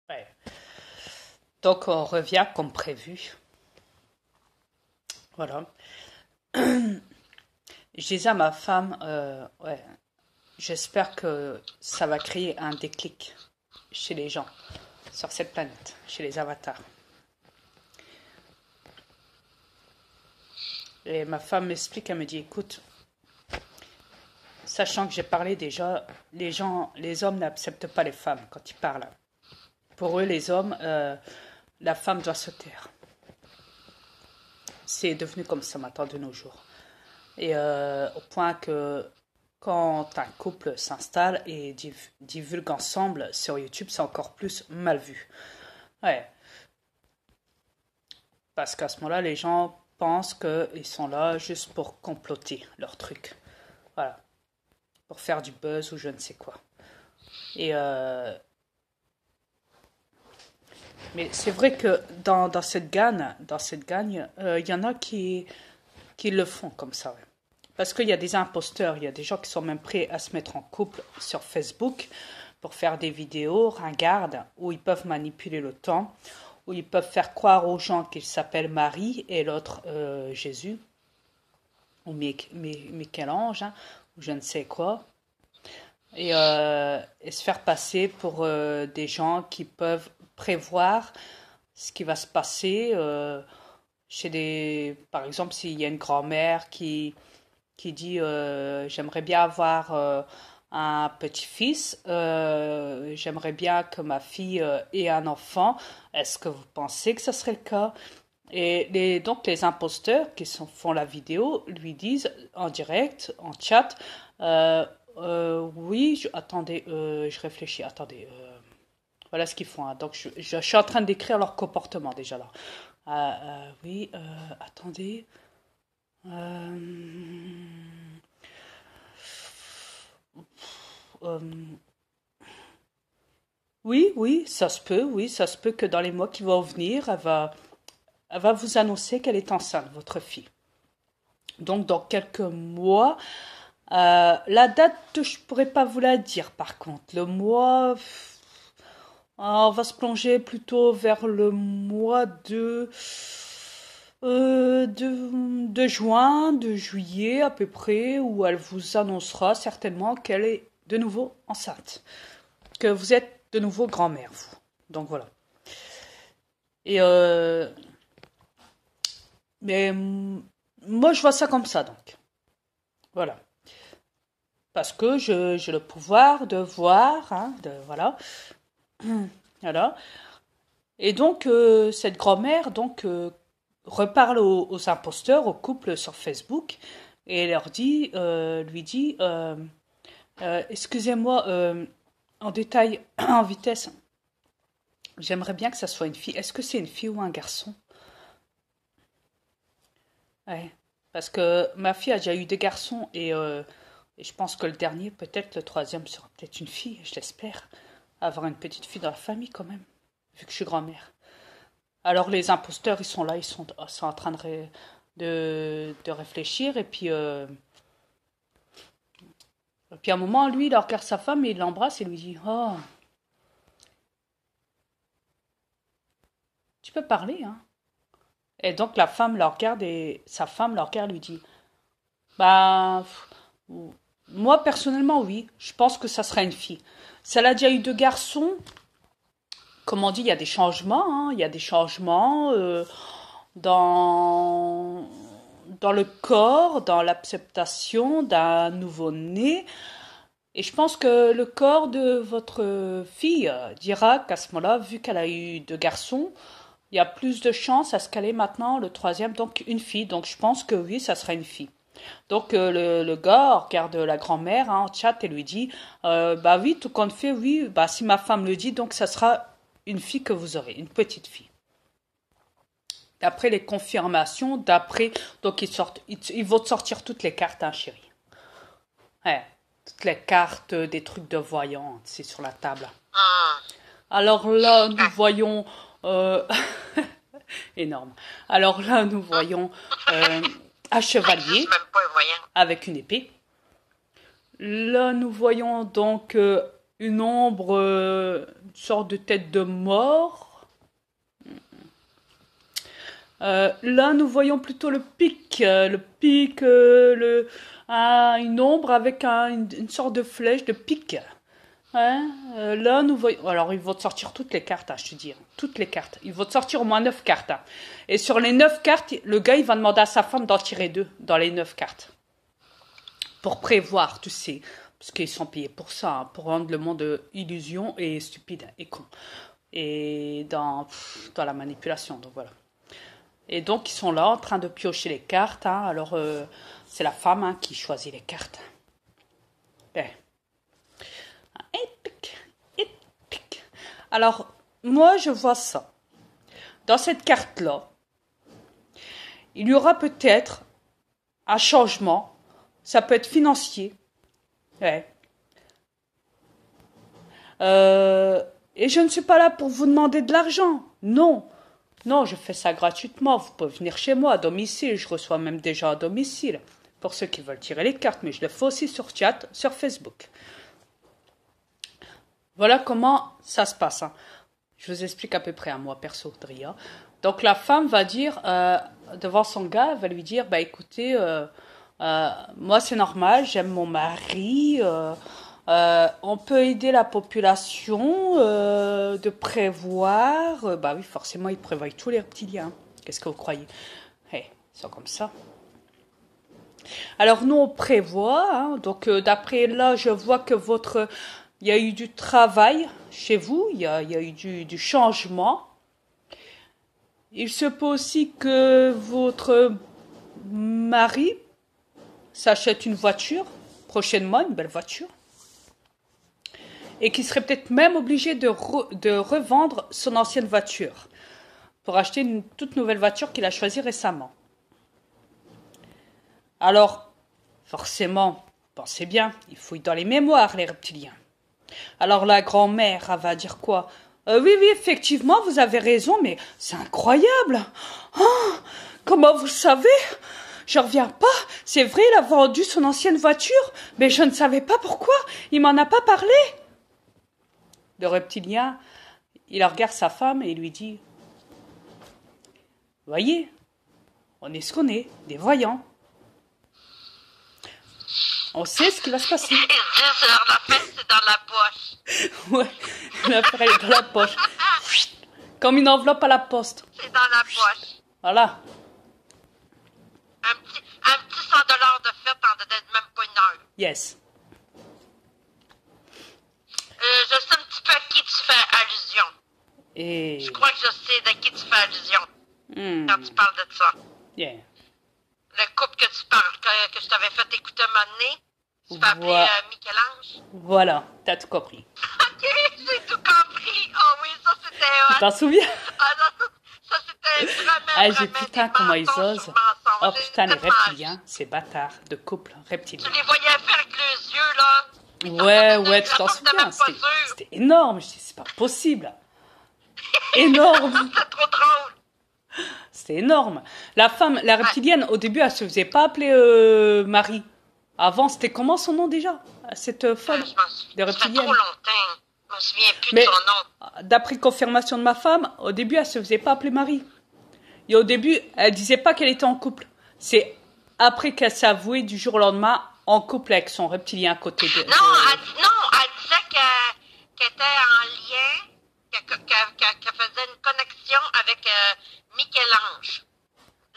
Ouais. Donc on revient comme prévu. Voilà. Je disais à ma femme, ouais, j'espère que ça va créer un déclic chez les gens sur cette planète, chez les avatars. Et ma femme m'explique, elle me dit, écoute, sachant que j'ai parlé déjà, les hommes n'acceptent pas les femmes quand ils parlent. Pour eux, les hommes, la femme doit se taire. C'est devenu comme ça maintenant de nos jours. Et au point que quand un couple s'installe et divulgue ensemble sur YouTube, c'est encore plus mal vu. Ouais, parce qu'à ce moment-là, les gens pensent qu'ils sont là juste pour comploter leur truc. Voilà, pour faire du buzz ou je ne sais quoi. Et mais c'est vrai que dans cette gagne, il y en a qui le font comme ça. Ouais. Parce qu'il y a des imposteurs, il y a des gens qui sont même prêts à se mettre en couple sur Facebook pour faire des vidéos ringardes où ils peuvent manipuler le temps, où ils peuvent faire croire aux gens qu'ils s'appellent Marie et l'autre Jésus, ou Michel-Ange, hein, ou je ne sais quoi, et se faire passer pour des gens qui peuvent prévoir ce qui va se passer chez des... Par exemple, s'il y a une grand-mère qui dit j'aimerais bien avoir un petit-fils, j'aimerais bien que ma fille ait un enfant. Est-ce que vous pensez que ce serait le cas? Et donc les imposteurs font la vidéo lui disent en direct, en chat, oui, attendez, je réfléchis, attendez, voilà ce qu'ils font. Hein. Donc je suis en train de décrire leur comportement déjà là. Oui, attendez. Euh, euh, oui, oui, ça se peut que dans les mois qui vont venir, elle va vous annoncer qu'elle est enceinte, votre fille. Donc dans quelques mois, la date, je pourrais pas vous la dire par contre. Le mois, on va se plonger plutôt vers le mois de juin, de juillet à peu près, où elle vous annoncera certainement qu'elle est de nouveau enceinte, que vous êtes de nouveau grand-mère, vous. Donc voilà. Et mais moi je vois ça comme ça donc. Voilà. Parce que j'ai le pouvoir de voir, hein, voilà. Voilà. Et donc cette grand-mère donc reparle aux imposteurs, aux couples sur Facebook, et leur dit, lui dit, excusez-moi, en détail, en vitesse, j'aimerais bien que ça soit une fille. Est-ce que c'est une fille ou un garçon? Ouais. Parce que ma fille a déjà eu des garçons et je pense que le dernier, peut-être le troisième, sera peut-être une fille, je l'espère. Avoir une petite fille dans la famille quand même, vu que je suis grand-mère. Alors les imposteurs, ils sont là, sont en train de réfléchir et puis à un moment, lui, il regarde sa femme et il l'embrasse et lui dit, oh, tu peux parler, hein. Et donc la femme le regarde et sa femme le regarde et lui dit, bah, moi personnellement, oui, je pense que ça serait une fille. Si elle a déjà eu deux garçons, comme on dit, il y a des changements, hein, il y a des changements dans, dans le corps, dans l'acceptation d'un nouveau-né. Et je pense que le corps de votre fille dira qu'à ce moment-là, vu qu'elle a eu deux garçons, il y a plus de chances à ce qu'elle ait maintenant le troisième, donc une fille. Donc je pense que oui, ça sera une fille. Donc le gars regarde la grand-mère hein, en chat et lui dit bah oui, tout compte fait, oui, bah si ma femme le dit, donc ça sera une fille que vous aurez, une petite fille. D'après les confirmations, donc ils vont te sortir toutes les cartes, hein, chérie. Ouais, toutes les cartes, des trucs de voyants, c'est sur la table. Ah, Alors là, nous ah, voyons énorme. Alors là, nous voyons un ça existe chevalier même pas, voyons. avec une épée. Là, nous voyons donc une ombre, une sorte de tête de mort. Là, nous voyons plutôt le pic, une ombre avec une sorte de flèche de pic. Hein, là, nous voyons. Alors, ils vont te sortir toutes les cartes, hein, je te dis. Hein, toutes les cartes. Ils vont te sortir au moins 9 cartes. Hein. Et sur les 9 cartes, le gars, il va demander à sa femme d'en tirer 2 dans les 9 cartes. Pour prévoir, tu sais. Parce qu'ils sont payés pour ça, hein, pour rendre le monde illusion et stupide et con. Et dans la manipulation, donc voilà. Et donc, ils sont là en train de piocher les cartes. Hein. Alors, c'est la femme hein, qui choisit les cartes. Ouais. Alors, moi, je vois ça. Dans cette carte-là, il y aura peut-être un changement. Ça peut être financier. Ouais. Et je ne suis pas là pour vous demander de l'argent. Non. Non, je fais ça gratuitement. Vous pouvez venir chez moi à domicile. Je reçois même des gens à domicile. Pour ceux qui veulent tirer les cartes. Mais je le fais aussi sur chat, sur Facebook. Voilà comment ça se passe. Hein. Je vous explique à peu près à moi, perso, Dria. Donc la femme va dire, devant son gars, elle va lui dire, bah écoutez, moi c'est normal, j'aime mon mari, on peut aider la population de prévoir. Bah oui, forcément, ils prévoient tous les reptiliens. Qu'est-ce que vous croyez? Hey, ils sont comme ça. Alors nous, on prévoit. Hein, donc d'après là, je vois que il y a eu du travail chez vous, il y a eu du changement. Il se peut aussi que votre mari s'achète une voiture, prochainement, une belle voiture, et qu'il serait peut-être même obligé de revendre son ancienne voiture pour acheter une toute nouvelle voiture qu'il a choisie récemment. Alors, forcément, pensez bien, il fouille dans les mémoires, les reptiliens. Alors la grand-mère, elle va dire quoi? Oui, effectivement, vous avez raison, mais c'est incroyable. Oh, comment vous savez? Je reviens pas. C'est vrai, il a vendu son ancienne voiture, mais je ne savais pas pourquoi. Il m'en a pas parlé. Le reptilien, il regarde sa femme et il lui dit, voyez, on est ce qu'on est, des voyants. On sait ce qui va se passer. Ils disent l'affaire, c'est dans la poche. Ouais, l'affaire elle est dans la poche. Comme une enveloppe à la poste. C'est dans la poche. Voilà. Un petit $100 de fête en dedans de même pas une heure. Yes. Je sais un petit peu à qui tu fais allusion. Et... Je crois que je sais de qui tu fais allusion quand tu parles de ça. Yeah. Le couple que tu parles, que je t'avais fait écouter un moment donné, tu peux appeler Michel-Ange. Voilà, t'as tout compris. Ok, j'ai tout compris. Oh oui, ça c'était... Tu t'en souviens? Ah non, ça c'était vraiment... Ah, j'ai putain comment ils osent. Oh putain, les C'était reptiliens, ces bâtards de couple reptiliens. Tu les voyais faire avec les yeux, là. Ouais, tu t'en souviens. C'était énorme. Je dis, c'est pas possible. Énorme. C'était trop drôle. C'était énorme. La femme, la reptilienne, au début, elle se faisait pas appeler Marie. Avant, c'était comment son nom déjà? Cette femme de reptilienne. Ça fait trop longtemps. Je me souviens plus Mais, de son nom. d'après confirmation de ma femme, au début, elle se faisait pas appeler Marie. Et au début, elle disait pas qu'elle était en couple. C'est après qu'elle s'est avouée du jour au lendemain en couple avec son reptilien à côté de... Elle disait qu'elle était en lien, qu'elle faisait une connexion avec Michel-Ange.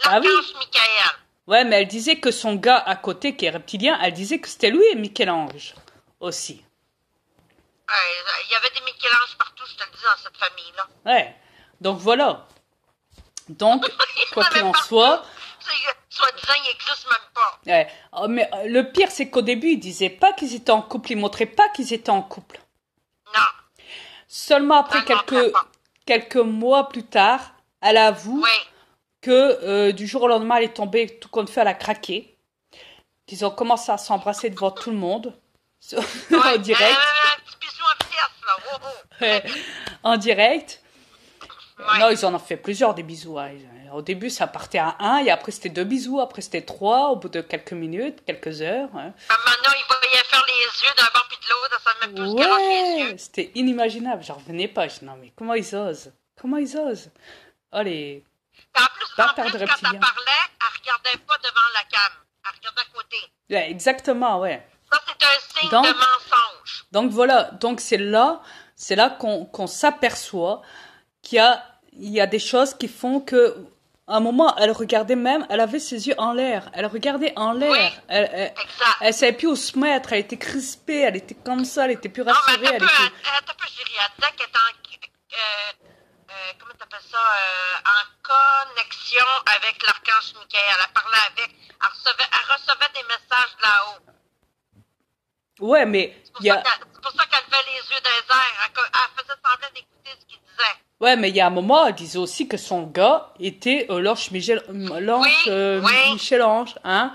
L'archange Michael. Ouais, mais elle disait que son gars à côté, qui est reptilien, elle disait que c'était lui et Michel-Ange aussi. Il y avait des Michel-Ange partout, je te le dis, dans cette famille-là. Ouais, donc voilà. Donc, quoi qu'il en soit... Soi-disant, il n'existe même pas. Ouais. Oh, mais le pire, c'est qu'au début, ils disaient pas qu'ils étaient en couple, ils montraient pas qu'ils étaient en couple. Non. Seulement après quelques mois plus tard, elle avoue que du jour au lendemain, elle est tombée, tout compte fait, elle a craqué. Ils ont commencé à s'embrasser devant tout le monde. En direct. Un petit bisou en pièce, là. Ouais, en direct. Non, ils en ont fait plusieurs des bisous. Hein. Au début, ça partait à 1, et après c'était 2 bisous, après c'était 3, au bout de quelques minutes, quelques heures. Hein. Maintenant, ils voyaient faire les yeux d'un bord puis de l'autre, ça me met plus garoche les yeux. Ouais, c'était inimaginable. J'en revenais pas. Je dis, non, mais comment ils osent? Comment ils osent? Oh, les Puis bâtards en de plus, quand elle reptiliens. parlait, elle regardait pas devant la cam. Elle regardait à côté. Ouais, exactement, ouais. Ça, c'est un signe Donc, de mensonge. donc voilà. Donc c'est là qu'on s'aperçoit il y a des choses qui font que, à un moment, elle regardait même, elle avait ses yeux en l'air. Elle regardait en l'air. Oui, exact. Elle savait plus où se mettre. Elle était crispée. Elle était comme ça. Elle était plus Non, mais rassurée. Elle était, attends un peu, chérie. Elle disait qu'elle était comment t'appelles ça? En connexion avec l'archange Michael. Elle parlait avec. Elle recevait des messages de là-haut. ouais, mais il y a, C'est pour ça qu'elle levait les yeux dans les airs. Elle faisait semblant d'écouter ce qu'il disait. ouais, mais il y a un moment, elle disait aussi que son gars était Oui. Michel-Ange, hein.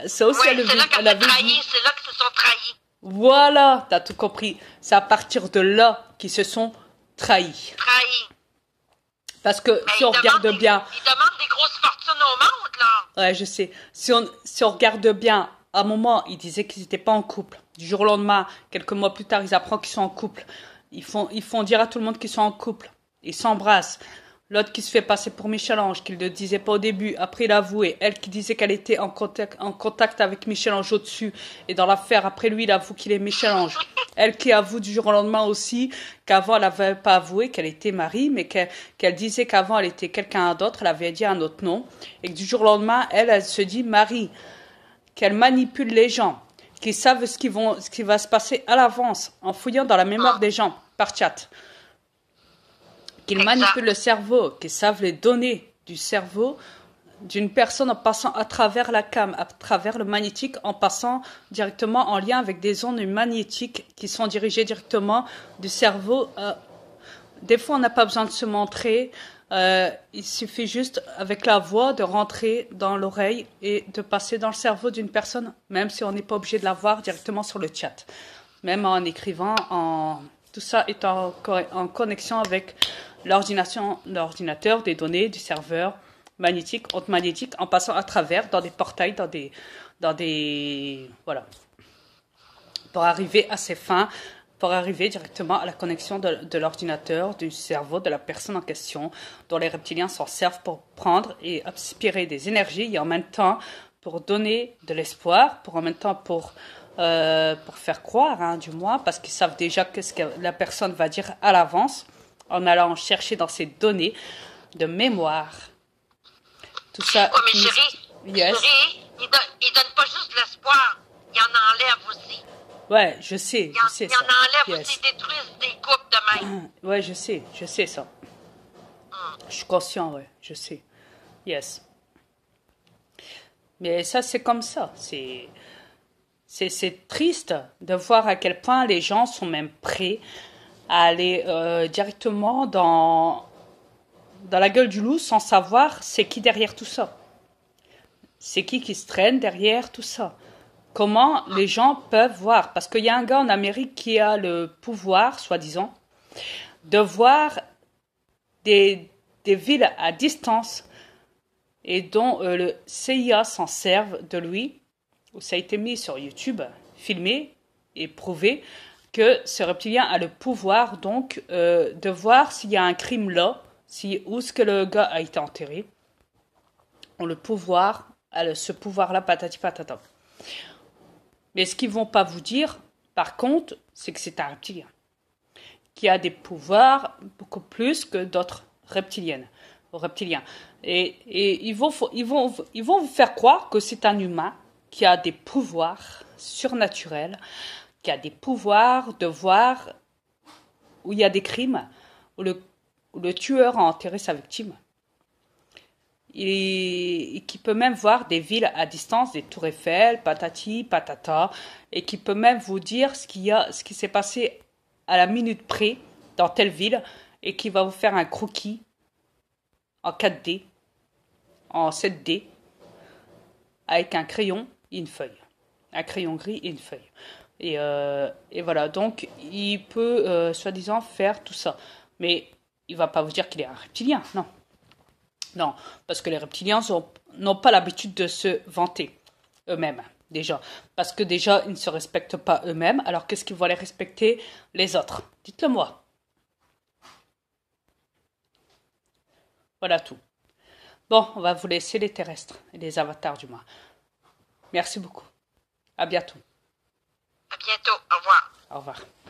Ça aussi, Oui, c'est là qu'elle elle s'est avait trahie. dit. C'est là qu'ils se sont trahis. Voilà, t'as tout compris. C'est à partir de là qu'ils se sont trahis. Trahis. Parce que Mais si on regarde bien, ils demandent des grosses fortunes au monde, là. ouais, je sais, si on regarde bien, à un moment, ils disaient qu'ils n'étaient pas en couple. Du jour au lendemain, quelques mois plus tard, ils apprennent qu'ils sont en couple. Ils font dire à tout le monde qu'ils sont en couple. Ils s'embrassent. L'autre qui se fait passer pour Michel-Ange, qu'il ne le disait pas au début, après il a avoué. Elle qui disait qu'elle était en contact avec Michel-Ange au-dessus. Et dans l'affaire, après lui, il avoue qu'il est Michel-Ange. Elle qui avoue du jour au lendemain aussi qu'avant, elle n'avait pas avoué qu'elle était Marie, mais qu'elle disait qu'avant, elle était quelqu'un d'autre, elle avait dit un autre nom. Et que du jour au lendemain, elle se dit Marie, qu'elle manipule les gens, qu'ils savent ce qui va se passer à l'avance, en fouillant dans la mémoire des gens, par chat. Qu'ils manipulent le cerveau, qu'ils savent les données du cerveau d'une personne en passant à travers la cam, à travers le magnétique, en passant directement en lien avec des ondes magnétiques qui sont dirigées directement du cerveau. Des fois, on n'a pas besoin de se montrer. Il suffit juste, avec la voix, de rentrer dans l'oreille et de passer dans le cerveau d'une personne, même si on n'est pas obligé de la voir directement sur le chat. Même en écrivant, tout ça est en connexion avec l'ordinateur, des données, du serveur magnétique, ondes magnétiques, en passant à travers, dans des portails, voilà, pour arriver à ses fins, pour arriver directement à la connexion de l'ordinateur, du cerveau de la personne en question, dont les reptiliens s'en servent pour prendre et aspirer des énergies, et en même temps pour donner de l'espoir, en même temps pour faire croire, hein, du moins, parce qu'ils savent déjà ce que la personne va dire à l'avance, en allant chercher dans ses données de mémoire. Tout ça. Ouais, mais chérie, yes. il donne pas juste de l'espoir, il en enlève aussi. Ouais, je sais il ça. en enlève aussi, détruisent des couples de même. Ouais, je sais ça. Je suis conscient, ouais, je sais. Yes. Mais ça, c'est comme ça. C'est triste de voir à quel point les gens sont même prêts à aller directement dans la gueule du loup sans savoir c'est qui derrière tout ça. C'est qui se traîne derrière tout ça. Comment les gens peuvent voir. Parce qu'il y a un gars en Amérique qui a le pouvoir, soi-disant, de voir des villes à distance et dont le CIA s'en serve de lui, où ça a été mis sur YouTube, filmé et prouvé que ce reptilien a le pouvoir donc de voir s'il y a un crime là, où est-ce que le gars a été enterré. On le pouvoir, ce pouvoir-là, patati patata. Mais ce qu'ils vont pas vous dire, par contre, c'est que c'est un reptilien qui a des pouvoirs beaucoup plus que d'autres reptiliens. Et ils vont vous faire croire que c'est un humain qui a des pouvoirs surnaturels, qui a des pouvoirs de voir où il y a des crimes, où le tueur a enterré sa victime. Et qui peut même voir des villes à distance, des tours Eiffel, patati, patata, et qui peut même vous dire ce qui s'est passé à la minute près dans telle ville, et qui va vous faire un croquis en 4D, en 7D, avec un crayon et une feuille. Un crayon gris et une feuille. Et voilà, donc il peut, soi-disant, faire tout ça. Mais il va pas vous dire qu'il est un reptilien, non. Non, parce que les reptiliens n'ont pas l'habitude de se vanter eux-mêmes déjà. Parce que déjà, ils ne se respectent pas eux-mêmes. Alors, qu'est-ce qu'ils vont aller respecter les autres? Dites-le moi. Voilà tout. Bon, on va vous laisser les terrestres, et les avatars du moins. Merci beaucoup. À bientôt. À bientôt. Au revoir. Au revoir.